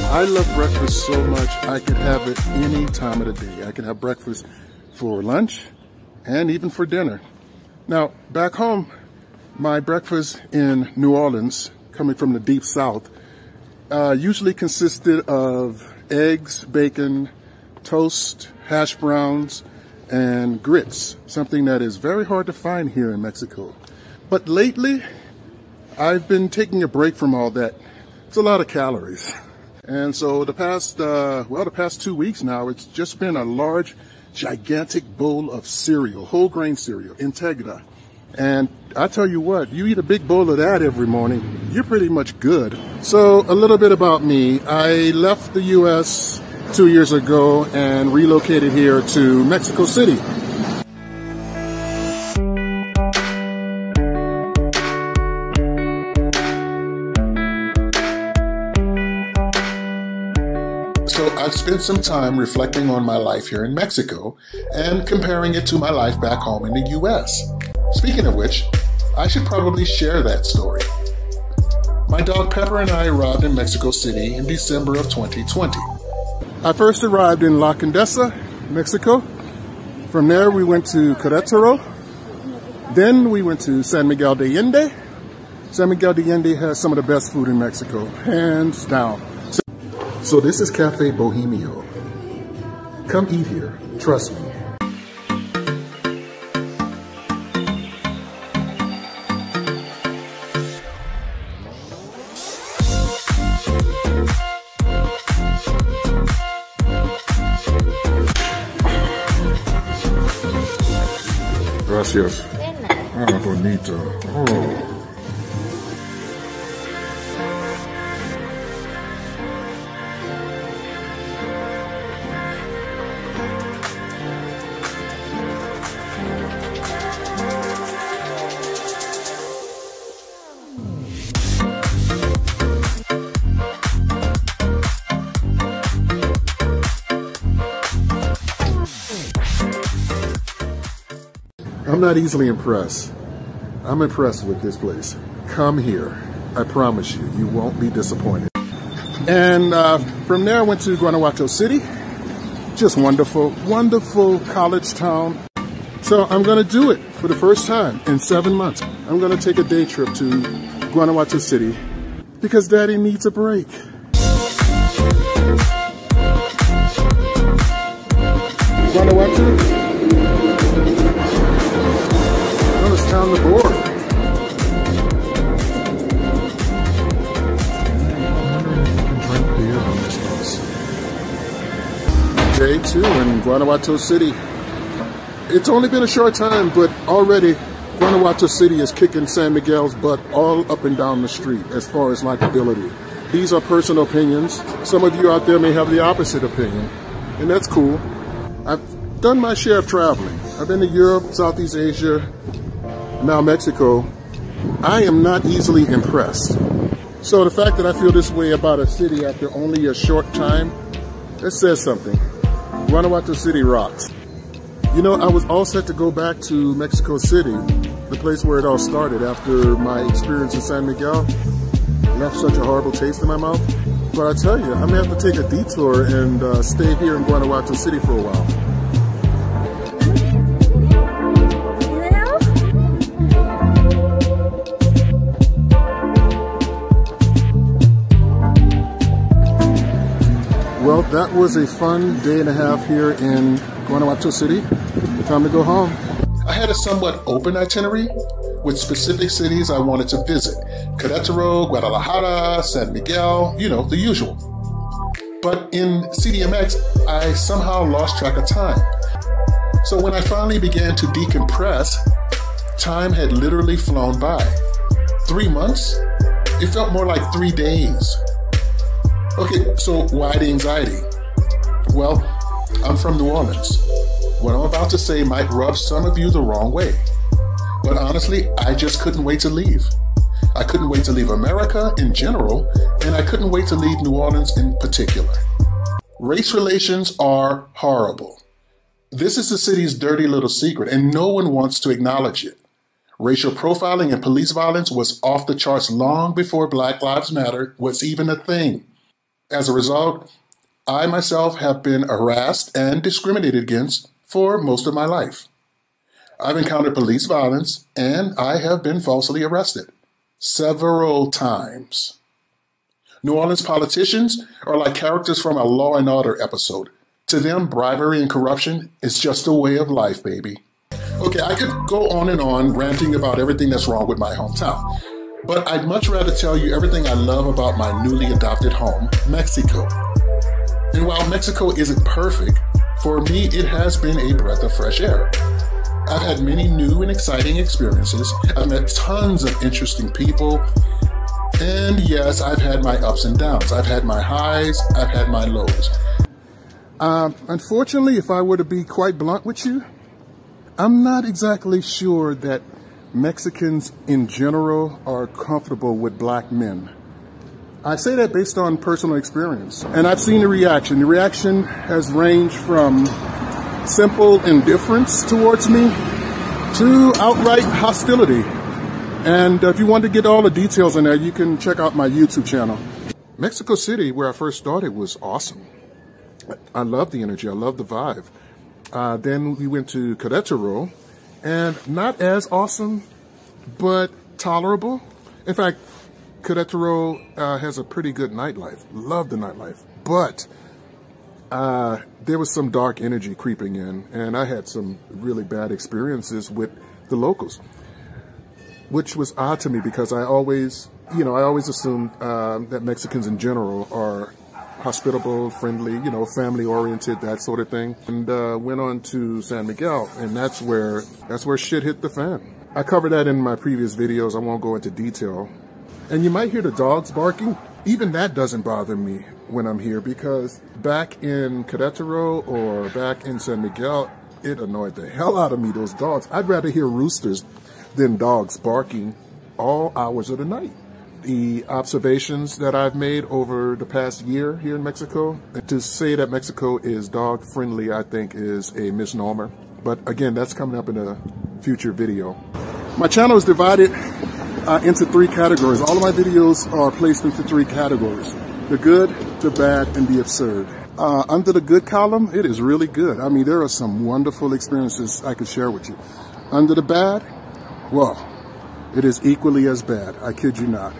I love breakfast so much, I could have it any time of the day. I can have breakfast for lunch and even for dinner. Now, back home, my breakfast in New Orleans, coming from the deep south, usually consisted of eggs, bacon, toast, hash browns, and grits, something that is very hard to find here in Mexico. But lately, I've been taking a break from all that. It's a lot of calories. And so the past 2 weeks now, it's just been a large, gigantic bowl of cereal, whole grain cereal, Integra. And I tell you what, you eat a big bowl of that every morning, you're pretty much good. So a little bit about me. I left the U.S. 2 years ago and relocated here to Mexico City. So I've spent some time reflecting on my life here in Mexico and comparing it to my life back home in the U.S. Speaking of which, I should probably share that story. My dog Pepper and I arrived in Mexico City in December of 2020. I first arrived in La Condesa, Mexico. From there we went to Querétaro. Then we went to San Miguel de Allende. San Miguel de Allende has some of the best food in Mexico, hands down. So this is Cafe Bohemio. Come eat here, trust me. Gracias. Ah, bonito. Oh. I'm not easily impressed. I'm impressed with this place. Come here. I promise you, you won't be disappointed. And from there I went to Guanajuato City. Just wonderful, wonderful college town. So I'm gonna do it for the first time in 7 months. I'm gonna take a day trip to Guanajuato City because Daddy needs a break. Guanajuato? It's time to board. Drink beer on this bus. Day 2 in Guanajuato City. It's only been a short time, but already Guanajuato City is kicking San Miguel's butt all up and down the street as far as likability. These are personal opinions. Some of you out there may have the opposite opinion, and that's cool. I've done my share of traveling. I've been to Europe, Southeast Asia, now Mexico. I am not easily impressed. So the fact that I feel this way about a city after only a short time, that says something. Guanajuato City rocks. You know, I was all set to go back to Mexico City, the place where it all started after my experience in San Miguel. Left such a horrible taste in my mouth. But I tell you, I'm gonna have to take a detour and stay here in Guanajuato City for a while. Well, that was a fun day and a half here in Guanajuato City. Time to go home. I had a somewhat open itinerary with specific cities I wanted to visit. Querétaro, Guadalajara, San Miguel, you know, the usual. But in CDMX, I somehow lost track of time. So when I finally began to decompress, time had literally flown by. 3 months? It felt more like 3 days. Okay, so why the anxiety? Well, I'm from New Orleans. What I'm about to say might rub some of you the wrong way. But honestly, I just couldn't wait to leave. I couldn't wait to leave America in general, and I couldn't wait to leave New Orleans in particular. Race relations are horrible. This is the city's dirty little secret, and no one wants to acknowledge it. Racial profiling and police violence was off the charts long before Black Lives Matter was even a thing. As a result, I myself have been harassed and discriminated against for most of my life. I've encountered police violence, and I have been falsely arrested several times. New Orleans politicians are like characters from a Law and Order episode. To them, bribery and corruption is just a way of life, baby. Okay, I could go on and on ranting about everything that's wrong with my hometown, but I'd much rather tell you everything I love about my newly adopted home, Mexico. And while Mexico isn't perfect, for me, it has been a breath of fresh air. I've had many new and exciting experiences. I've met tons of interesting people. And yes, I've had my ups and downs. I've had my highs, I've had my lows. Unfortunately, if I were to be quite blunt with you, I'm not exactly sure that Mexicans in general are comfortable with black men. I say that based on personal experience. And I've seen the reaction. The reaction has ranged from simple indifference towards me to outright hostility. And if you want to get all the details on that, you can check out my YouTube channel. Mexico City, where I first started, was awesome. I love the energy. I love the vibe. Then we went to Querétaro, and not as awesome, but tolerable. In fact, Querétaro has a pretty good nightlife. Love the nightlife. But there was some dark energy creeping in, and I had some really bad experiences with the locals, which was odd to me because I always assumed that Mexicans in general are hospitable, friendly, family-oriented, that sort of thing. And went on to San Miguel, and that's where shit hit the fan. I covered that in my previous videos. I won't go into detail. And you might hear the dogs barking. Even that doesn't bother me when I'm here, because back in Querétaro or back in San Miguel, it annoyed the hell out of me, those dogs. I'd rather hear roosters than dogs barking all hours of the night. The observations that I've made over the past year here in Mexico, to say that Mexico is dog friendly, I think is a misnomer. But again, that's coming up in a future video. My channel is divided into 3 categories. All of my videos are placed into 3 categories: the good, the bad, and the absurd. Under the good column, it is really good. I mean, there are some wonderful experiences I could share with you. Under the bad, well, it is equally as bad. I kid you not.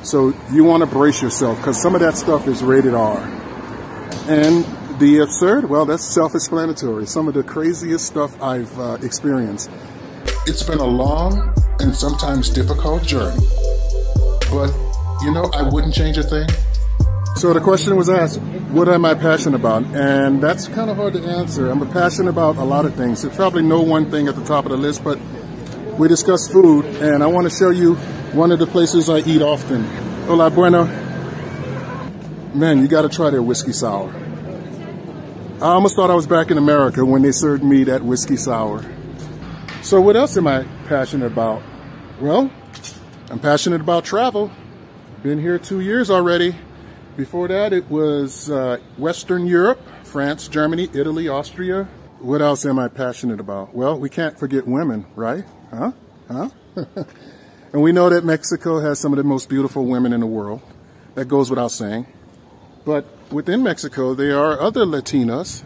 So you want to brace yourself, because some of that stuff is rated R. And the absurd, well, that's self-explanatory. Some of the craziest stuff I've experienced. It's been a long and sometimes difficult journey, but I wouldn't change a thing. So the question was asked, what am I passionate about? And that's kind of hard to answer. I'm passionate about a lot of things. There's probably no one thing at the top of the list, but we discuss food, and I want to show you one of the places I eat often. Hola, bueno. Man, you got to try their whiskey sour. I almost thought I was back in America when they served me that whiskey sour. So what else am I passionate about? Well, I'm passionate about travel. Been here 2 years already. Before that, it was Western Europe, France, Germany, Italy, Austria. What else am I passionate about? Well, we can't forget women, right? Huh? And we know that Mexico has some of the most beautiful women in the world. That goes without saying. But within Mexico, there are other Latinas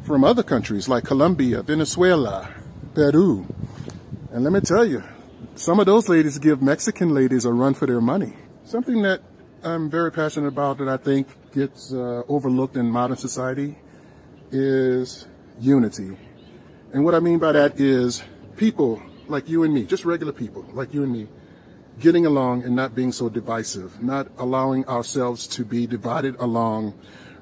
from other countries like Colombia, Venezuela, Peru. And let me tell you, some of those ladies give Mexican ladies a run for their money. Something that I'm very passionate about that I think gets overlooked in modern society is unity. And what I mean by that is people like you and me, just regular people like you and me, getting along and not being so divisive, not allowing ourselves to be divided along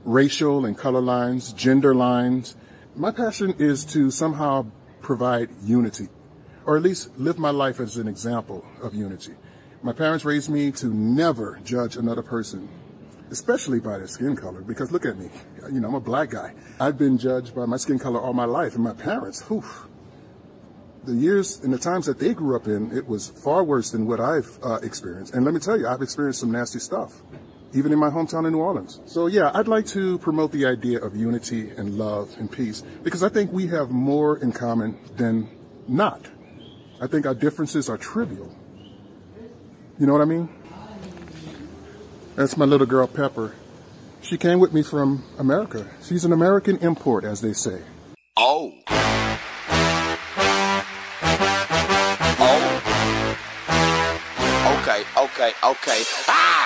racial and color lines, gender lines. My passion is to somehow provide unity, or at least live my life as an example of unity. My parents raised me to never judge another person, especially by their skin color, because look at me, I'm a black guy. I've been judged by my skin color all my life, and my parents, the years and the times that they grew up in, it was far worse than what I've experienced. And let me tell you, I've experienced some nasty stuff, even in my hometown in New Orleans. So yeah, I'd like to promote the idea of unity and love and peace, because I think we have more in common than not. I think our differences are trivial. You know what I mean? That's my little girl, Pepper. She came with me from America. She's an American import, as they say. Oh. Oh. Okay. Ah!